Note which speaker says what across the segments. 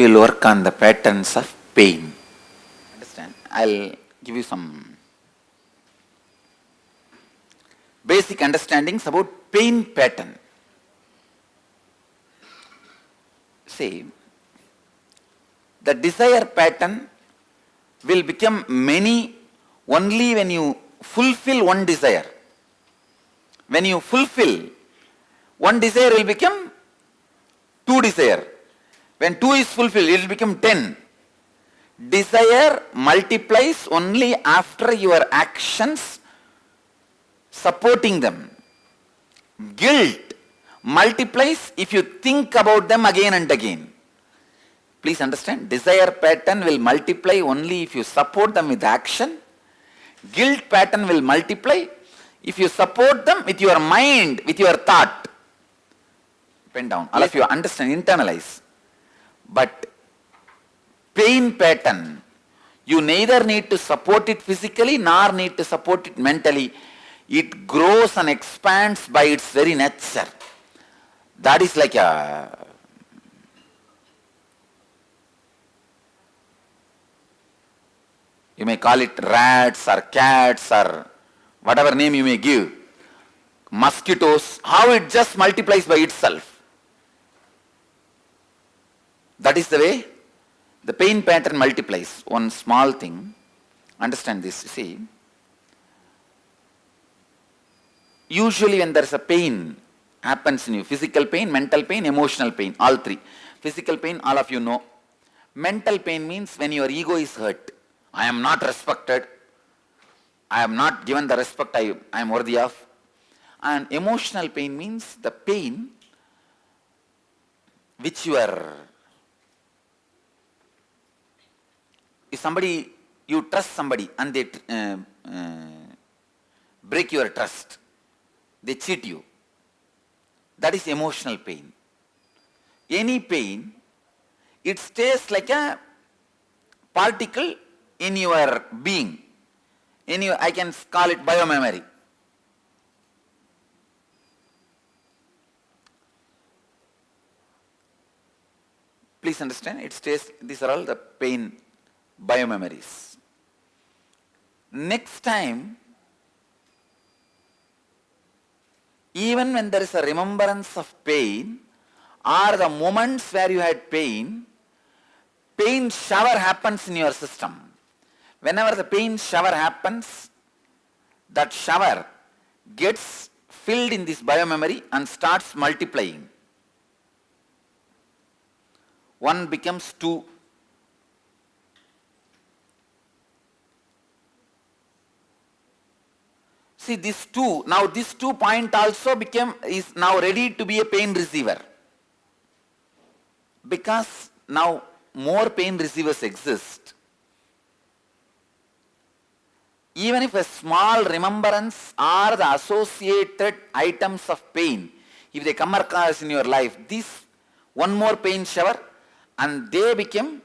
Speaker 1: will work on the patterns of pain. Understand? I'll give you some basic understandings about pain pattern. See, the desire pattern will become many only when you fulfill one desire. When you fulfill one desire, will become two desire. When two is fulfilled, it will become 10. Desire multiplies only after your actions supporting them. Guilt multiplies if you think about them again and again. Please understand, desire pattern will multiply only if you support them with action. Guilt pattern will multiply if you support them with your mind, with your thought. Pen down. All of you understand, internalize. But pain pattern, you neither need to support it physically nor need to support it mentally. It grows and expands by its very nature. That is like a you may call it rats or cats or whatever name you may give, mosquitoes, how it just multiplies by itself. That is the way the pain pattern multiplies. One small thing, understand this, see. Usually when there is a pain happens in you, physical pain, mental pain, emotional pain, all three. Physical pain, all of you know. Mental pain means when your ego is hurt. I am not respected. I am not given the respect I am worthy of. And emotional pain means the pain which you are, if somebody, you trust somebody and they break your trust, they cheat you. That is emotional pain. Any pain, it stays like a particle in your being. I can call it biomemory. Please understand, it stays, these are all the pain biomemories. Next time, even when there is a remembrance of pain, or the moments where you had pain shower happens in your system. Whenever the pain shower happens, that shower gets filled in this biomemory and starts multiplying. 1 becomes 2. See this 2, now this 2 point also is now ready to be a pain receiver. Because now more pain receivers exist. Even if a small remembrance or the associated items of pain, if they come across in your life, this one more pain shower and they become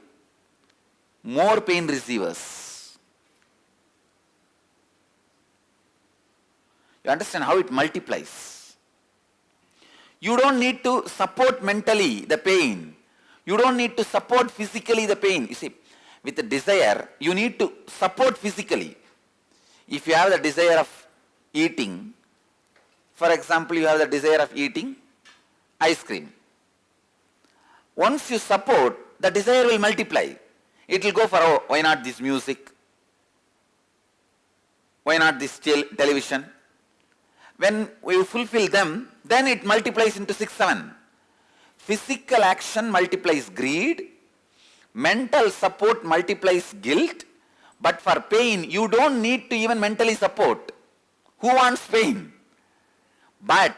Speaker 1: more pain receivers. You understand how it multiplies. You don't need to support mentally the pain. You don't need to support physically the pain. You see, with the desire, you need to support physically. If you have the desire of eating, for example, you have the desire of eating ice cream. Once you support, the desire will multiply. It will go for, oh, why not this music? Why not this television? When we fulfill them, then it multiplies into 6, 7. Physical action multiplies greed. Mental support multiplies guilt. But for pain, you don't need to even mentally support. Who wants pain? But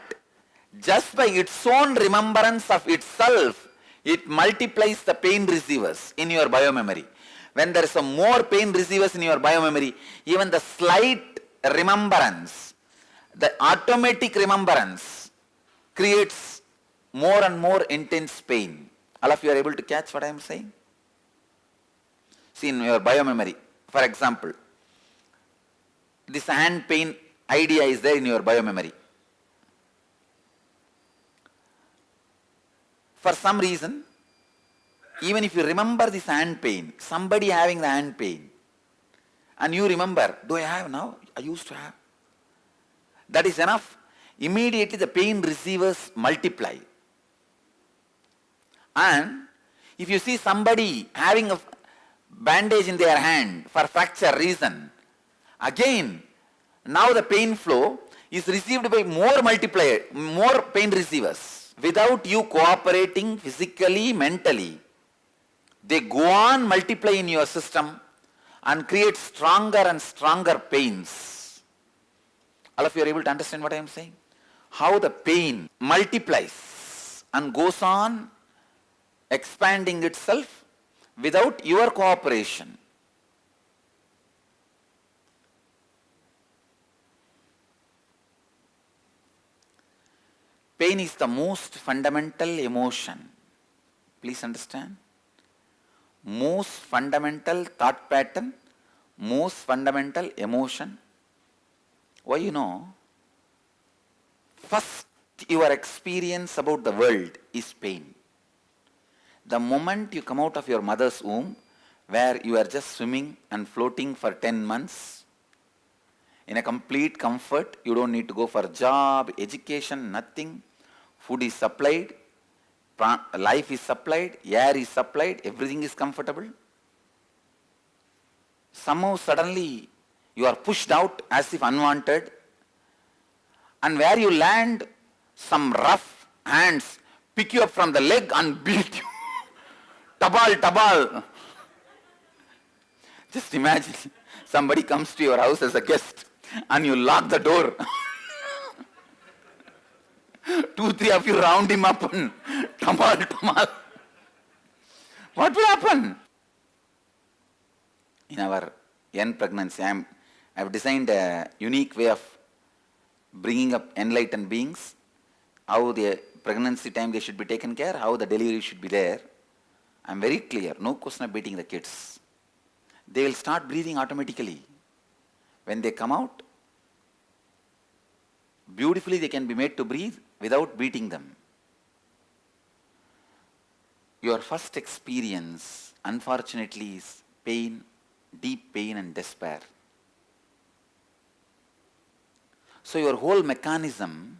Speaker 1: just by its own remembrance of itself, it multiplies the pain receivers in your biomemory. When there is a more pain receivers in your biomemory, even the slight remembrance, the automatic remembrance creates more and more intense pain. All of you are able to catch what I am saying? See, in your biomemory, for example, this hand pain idea is there in your biomemory. For some reason, Even if you remember this hand pain, somebody having the hand pain, and you remember, do I have now? I used to have. That is enough. Immediately the pain receivers multiply. And if you see somebody having a bandage in their hand for fracture reason, again, now the pain flow is received by more multiplier, more pain receivers. Without you cooperating physically, mentally, they go on multiply in your system and create stronger and stronger pains. All of you are able to understand what I am saying? How the pain multiplies and goes on expanding itself without your cooperation. Pain is the most fundamental emotion. Please understand. Most fundamental thought pattern, most fundamental emotion. Why you know? First, your experience about the world is pain. The moment you come out of your mother's womb, where you are just swimming and floating for 10 months, in a complete comfort, you don't need to go for job, education, nothing. Food is supplied, life is supplied, air is supplied, everything is comfortable. Somehow suddenly you are pushed out as if unwanted, and where you land, some rough hands pick you up from the leg and beat you. Tabal, tabal. Just imagine somebody comes to your house as a guest and you lock the door. 2, 3 of you round him up and tamal, tamal. What will happen? In our young pregnancy, I have designed a unique way of bringing up enlightened beings, how the pregnancy time they should be taken care, how the delivery should be there. I am very clear, no question of beating the kids. They will start breathing automatically. When they come out, beautifully they can be made to breathe without beating them. Your first experience, unfortunately, is pain, deep pain and despair. So your whole mechanism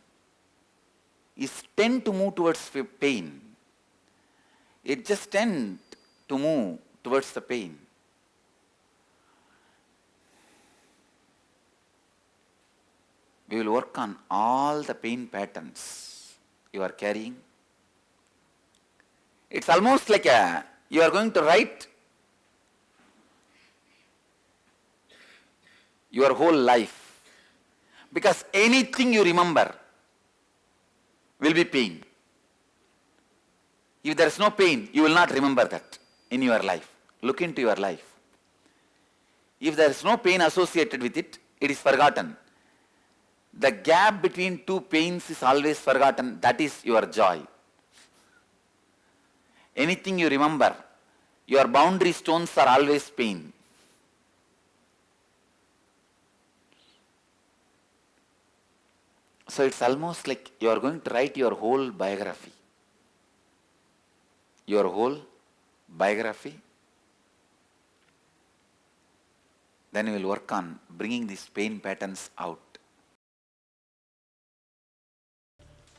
Speaker 1: is tend to move towards pain. It just tends to move towards the pain. We will work on all the pain patterns you are carrying. It's almost like you are going to write your whole life. Because anything you remember will be pain. If there is no pain, you will not remember that in your life. Look into your life. If there is no pain associated with it, it is forgotten. The gap between two pains is always forgotten. That is your joy. Anything you remember, your boundary stones are always pain. So it's almost like you are going to write your whole biography. Your whole biography. Then you will work on bringing these pain patterns out.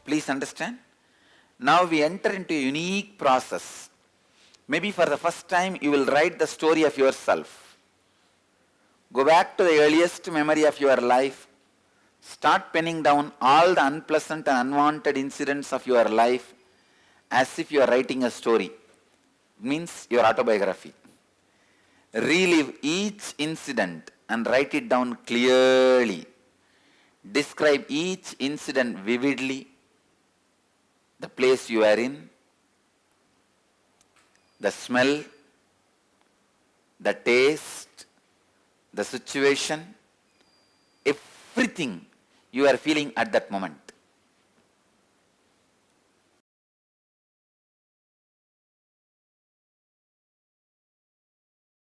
Speaker 1: Please understand. Now we enter into a unique process. Maybe for the first time you will write the story of yourself. Go back to the earliest memory of your life. Start penning down all the unpleasant and unwanted incidents of your life as if you are writing a story. It means your autobiography. Relive each incident and write it down clearly. Describe each incident vividly. The place you are in, the smell, the taste, the situation, everything you are feeling at that moment.